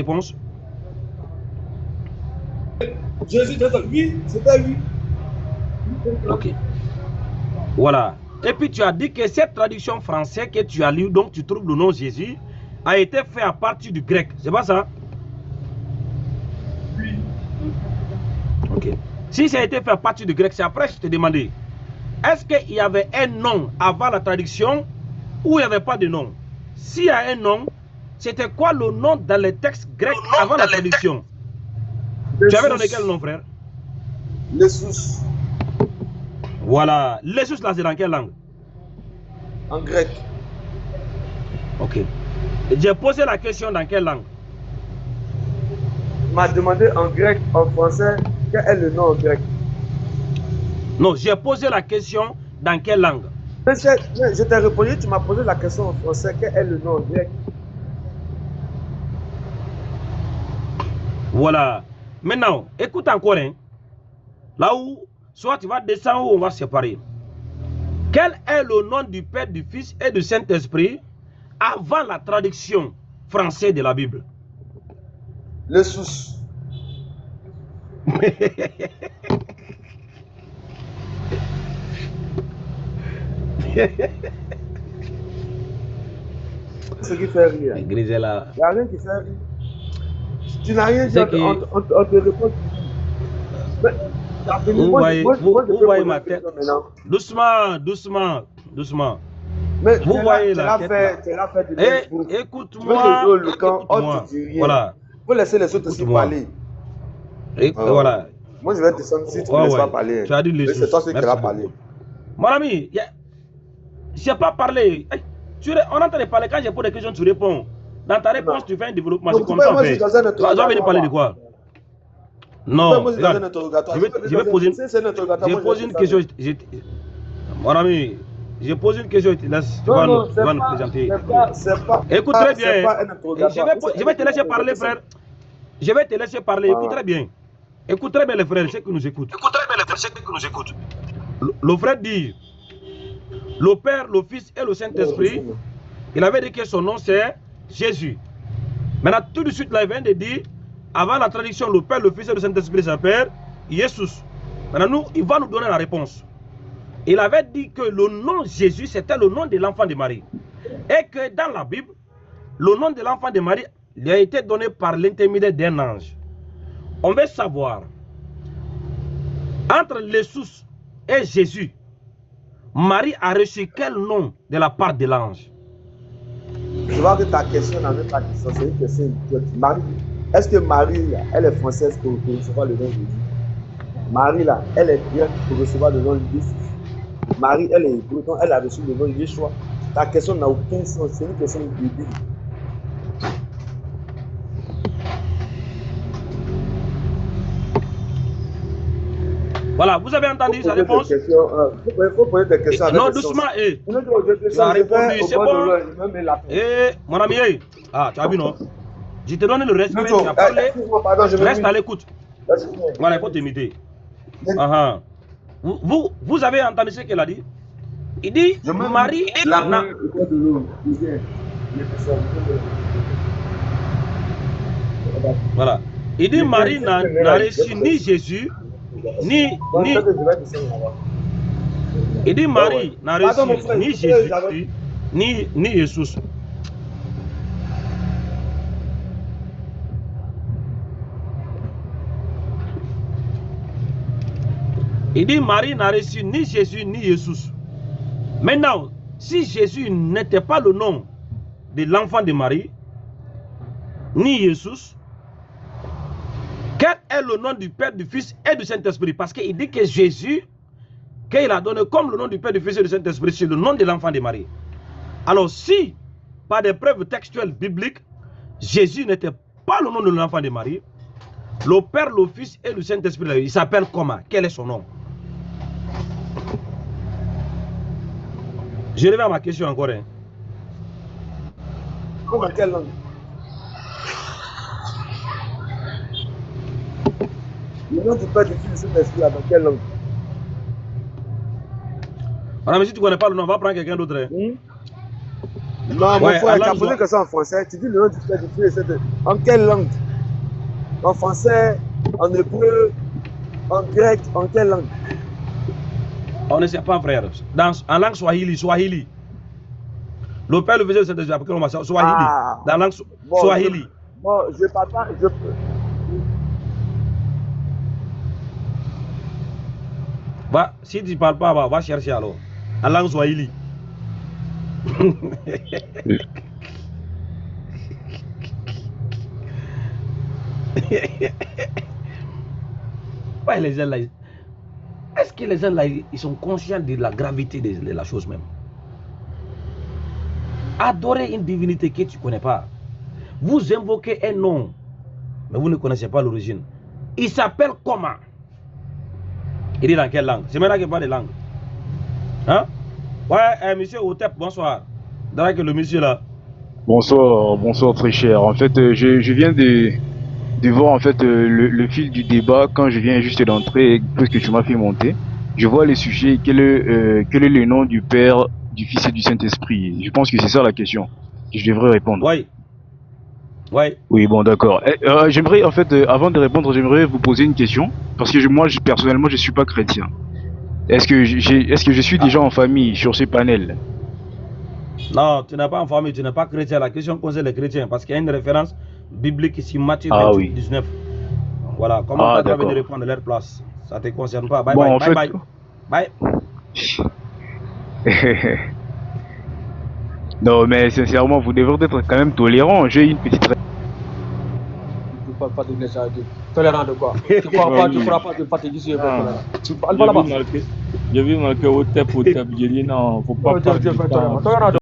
Réponse. Jésus, oui, c'était lui. Ok. Voilà. Et puis tu as dit que cette traduction française que tu as lue, donc tu trouves le nom Jésus, a été fait à partir du grec. C'est pas ça? Oui. Ok. Si ça a été fait à partir du grec, c'est après que je te demandais, est-ce qu'il y avait un nom avant la traduction ou il n'y avait pas de nom? S'il y a un nom, c'était quoi le nom dans les textes grecs avant la traduction? Tu avais donné quel nom, frère? Lessus. Voilà. Lessus, là, c'est dans quelle langue? En grec. Ok. J'ai posé la question dans quelle langue? Tu m'as demandé en grec, en français, quel est le nom en grec? Non, j'ai posé la question dans quelle langue? Je t'ai répondu, tu m'as posé la question en français, quel est le nom en grec? Voilà. Maintenant, écoute encore, hein. Là où, soit tu vas descendre ou on va se séparer. Quel est le nom du Père, du Fils et du Saint-Esprit avant la traduction française de la Bible? Lessus. Ce qui fait rire. Il n'y a rien qui fait rire. Tu n'as rien dit, on te répond. Vous voyez ma tête. Doucement, doucement, doucement. Mais vous voyez la tête. Écoute-moi. Voilà. Il faut laisser les autres aussi parler. Voilà. Moi, je vais descendre si tu ne laisses pas parler. Tu as dit les c'est toi qui vas parler. Mon ami, je n'ai pas parlé. On entend parler. Quand je pose des questions, tu réponds. Dans ta réponse, tu fais un développement. C'est comme ça. Tu vas venir parler de quoi? Non, regarde, je vais poser une question. Mon ami, je pose une question. Tu vas nous présenter. Écoute très bien. Je vais te laisser parler, frère. Je vais te laisser parler. Écoute très bien. Écoute très bien les frères, ceux qui nous écoutent. Le frère dit, le Père, le Fils et le Saint-Esprit, il avait dit que son nom c'est Jésus. Maintenant, tout de suite, là, il vient de dire, avant la traduction, le Père, le Fils et le Saint-Esprit s'appellent Jésus. Maintenant, il va nous donner la réponse. Il avait dit que le nom Jésus, c'était le nom de l'enfant de Marie. Et que dans la Bible, le nom de l'enfant de Marie lui a été donné par l'intermédiaire d'un ange. On veut savoir, entre Jésus et Jésus, Marie a reçu quel nom de la part de l'ange? Je vois que ta question n'a même pas de sens. C'est une question. Est-ce que Marie, elle est française pour recevoir le nom de Jésus? Marie, là, elle est bien pour recevoir le nom de Jésus. Marie, elle est breton, elle a reçu le nom de Yeshua. Ta question n'a aucun sens. C'est une question de Bible. Voilà, vous avez entendu sa réponse? Il faut poser des questions avec non, doucement, tu as répondu, c'est bon. Mon ami, tu as vu, non? Je te donne le respect, tu as parlé, reste à l'écoute. Voilà, il faut t'imiter. Vous avez entendu ce qu'elle a dit? Il dit, Marie, voilà. Il dit, Marie n'a reçu ni Jésus, ni il dit Marie n'a reçu ni Jésus, ni Jésus. Il dit Marie n'a reçu ni Jésus, ni Jésus. Maintenant, si Jésus n'était pas le nom de l'enfant de Marie, ni Jésus, quel est le nom du Père, du Fils et du Saint-Esprit? Parce qu'il dit que Jésus, qu'il a donné comme le nom du Père, du Fils et du Saint-Esprit, c'est le nom de l'enfant de Marie. Alors si, par des preuves textuelles bibliques, Jésus n'était pas le nom de l'enfant de Marie, le Père, le Fils et le Saint-Esprit, il s'appelle comment? Quel est son nom? Je reviens à ma question encore. Dans quelle langue? Le nom du Père, du Fils et du Saint-Esprit, dans quelle langue? Alors, mais si tu ne connais pas le nom, va prendre quelqu'un d'autre. Non, mon Ouais, frère, tu as Allah posé doit- une question en français. Tu dis le nom du Père, du Fils et de... En quelle langue? En français, en hébreu, en grec, en quelle langue? On ne sait pas, frère. En langue Swahili. Le père le faisait, c'est déjà parce que Swahili. Ah, Dans la langue bon, Swahili. bon, je parle pas, je peux. Va, si tu ne parles pas, va chercher alors. En langue Swahili. Ouais, les gens là, est-ce que les gens là, ils sont conscients de la gravité de la chose même? Adorer une divinité que tu ne connais pas. Vous invoquez un nom, mais vous ne connaissez pas l'origine. Il s'appelle comment? Il dit dans quelle langue? C'est maintenant qu'il parle de langue. Hein? Ouais, monsieur Otep, bonsoir. D'ailleurs que le monsieur là. Bonsoir, bonsoir très cher. En fait, je viens de voir en fait le fil du débat quand je viens juste d'entrer, puisque tu m'as fait monter. Je vois les sujets. Quel est le nom du Père, du Fils et du Saint-Esprit? Je pense que c'est ça la question que je devrais répondre. Oui. Oui. Oui, bon, d'accord. J'aimerais en fait, avant de répondre, j'aimerais vous poser une question parce que moi, personnellement, je suis pas chrétien. Est-ce que je suis déjà en famille sur ces panels? Non, tu n'es pas en famille, tu n'es pas chrétien. La question concerne les chrétiens parce qu'il y a une référence biblique ici, Matthieu 28, oui. 19. Voilà, comment tu as d'accord. de répondre à leur place? Ça ne te concerne pas. Bye Bon, bye, en bye, fait... bye. Non, mais sincèrement, vous devrez être quand même tolérant. J'ai une petite... Tu ne parles pas de l'échange. Tolérant de quoi? Tu ne crois pas, tu ne feras pas de fatigue sur le tolérant. Tu parles pas là-bas. J'ai vu marqué au TEP, j'ai dit non, faut pas parler de temps. Tolérant